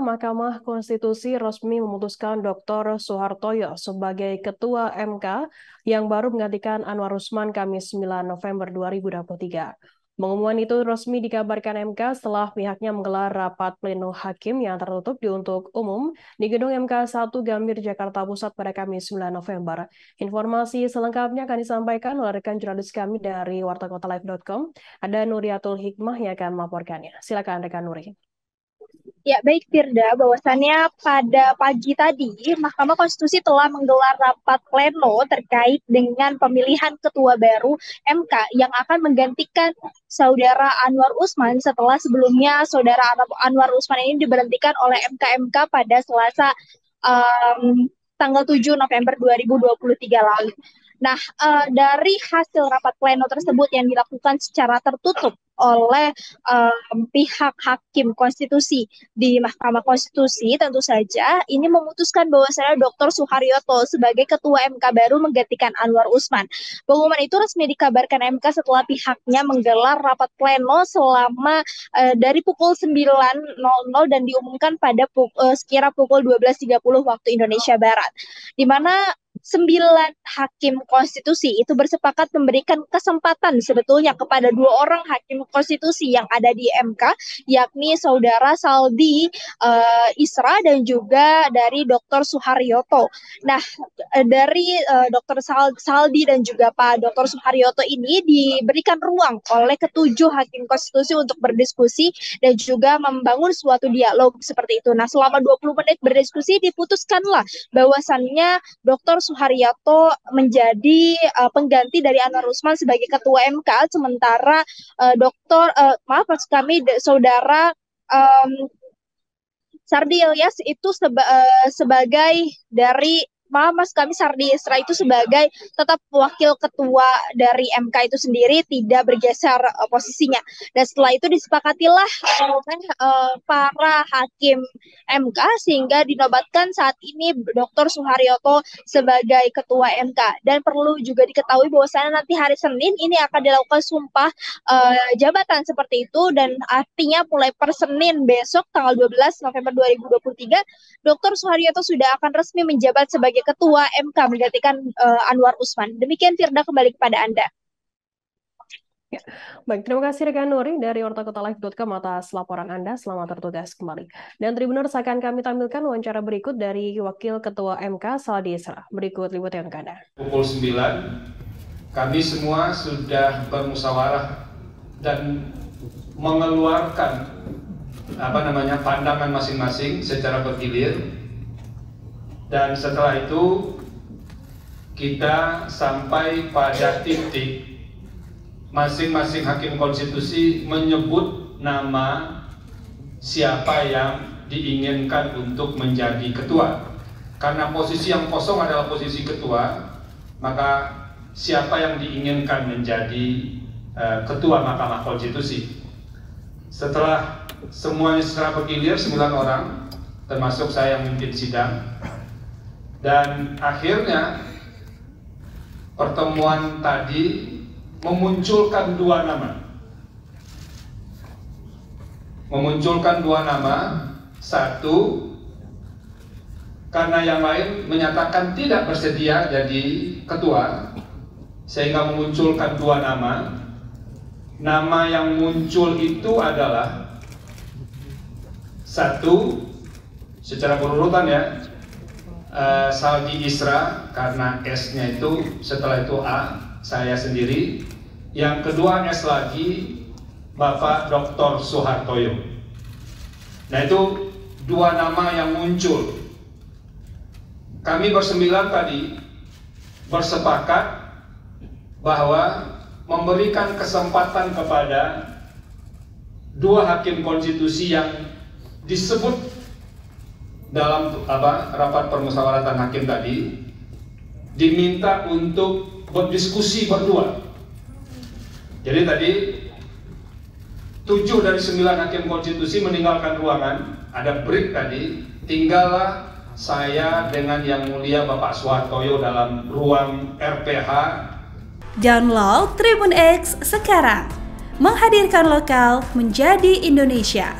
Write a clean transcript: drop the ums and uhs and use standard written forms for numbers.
Mahkamah Konstitusi resmi memutuskan Dr. Soehartoyo sebagai Ketua MK yang baru menggantikan Anwar Usman Kamis 9 November 2023. Pengumuman itu resmi dikabarkan MK setelah pihaknya menggelar rapat pleno hakim yang tertutup untuk umum di Gedung MK 1 Gambir, Jakarta Pusat pada Kamis 9 November. Informasi selengkapnya akan disampaikan oleh rekan jurnalis kami dari wartakotalive.com. Ada Nuriatul Hikmah yang akan melaporkannya. Silakan rekan Nuri. Ya, baik Firda, bahwasannya pada pagi tadi Mahkamah Konstitusi telah menggelar rapat pleno terkait dengan pemilihan ketua baru MK yang akan menggantikan Saudara Anwar Usman setelah sebelumnya Saudara Anwar Usman ini diberhentikan oleh MK pada Selasa tanggal 7 November 2023 lalu. Nah, dari hasil rapat pleno tersebut yang dilakukan secara tertutup oleh pihak hakim konstitusi di Mahkamah Konstitusi, tentu saja ini memutuskan bahwasanya Dr. Soehartoyo sebagai Ketua MK baru menggantikan Anwar Usman. Pengumuman itu resmi dikabarkan MK setelah pihaknya menggelar rapat pleno selama dari pukul 9.00 dan diumumkan pada sekira pukul 12.30 waktu Indonesia Barat, di mana 9 hakim konstitusi itu bersepakat memberikan kesempatan sebetulnya kepada 2 orang hakim konstitusi yang ada di MK, yakni Saudara Saldi Isra dan juga dari Dr. Soehartoyo. Nah, dari Dr. Saldi dan juga Pak Dr. Soehartoyo ini diberikan ruang oleh ketujuh hakim konstitusi untuk berdiskusi dan juga membangun suatu dialog seperti itu. Nah, selama 20 menit berdiskusi diputuskanlah bahwasannya Dr. Soehartoyo menjadi pengganti dari Anwar Usman sebagai Ketua MK, sementara Saudara Sardi Ilyas itu sebagai dari Sardi Isra itu sebagai tetap wakil ketua dari MK itu sendiri, tidak bergeser posisinya. Dan setelah itu disepakatilah oleh para hakim MK sehingga dinobatkan saat ini Dr. Soehartoyo sebagai ketua MK. Dan perlu juga diketahui bahwasanya nanti hari Senin ini akan dilakukan sumpah jabatan seperti itu, dan artinya mulai per Senin besok tanggal 12 November 2023 Dr. Soehartoyo sudah akan resmi menjabat sebagai Ketua MK menggantikan Anwar Usman. Demikian Firda, kembali kepada Anda. Ya. Baik, terima kasih rekan Nuri dari wartakotalive.com atas laporan Anda. Selamat bertugas kembali. Dan Tribuners, akan kami tampilkan wawancara berikut dari Wakil Ketua MK Saldi Isra. Berikut liputan Anda. Pukul 9, kami semua sudah bermusyawarah dan mengeluarkan pandangan masing-masing secara bergilir. Dan setelah itu kita sampai pada titik masing-masing hakim konstitusi menyebut nama siapa yang diinginkan untuk menjadi ketua. Karena posisi yang kosong adalah posisi ketua, maka siapa yang diinginkan menjadi ketua Mahkamah Konstitusi. Setelah semuanya secara bergilir 9 orang, termasuk saya yang memimpin sidang, dan akhirnya pertemuan tadi memunculkan dua nama. Satu, karena yang lain menyatakan tidak bersedia jadi ketua, sehingga memunculkan dua nama. Nama yang muncul itu adalah satu, secara berurutan ya, Saldi Isra, karena S-nya itu setelah itu A, saya sendiri. Yang kedua S lagi, Bapak Dr. Soehartoyo. Nah, itu dua nama yang muncul. Kami bersembilan tadi bersepakat bahwa memberikan kesempatan kepada dua hakim konstitusi yang disebut dalam rapat permusyawaratan hakim tadi, diminta untuk berdiskusi berdua. Jadi tadi 7 dari 9 hakim konstitusi meninggalkan ruangan, ada break tadi, tinggallah saya dengan yang mulia Bapak Soehartoyo dalam ruang RPH. Download Tribun X sekarang, menghadirkan lokal menjadi Indonesia.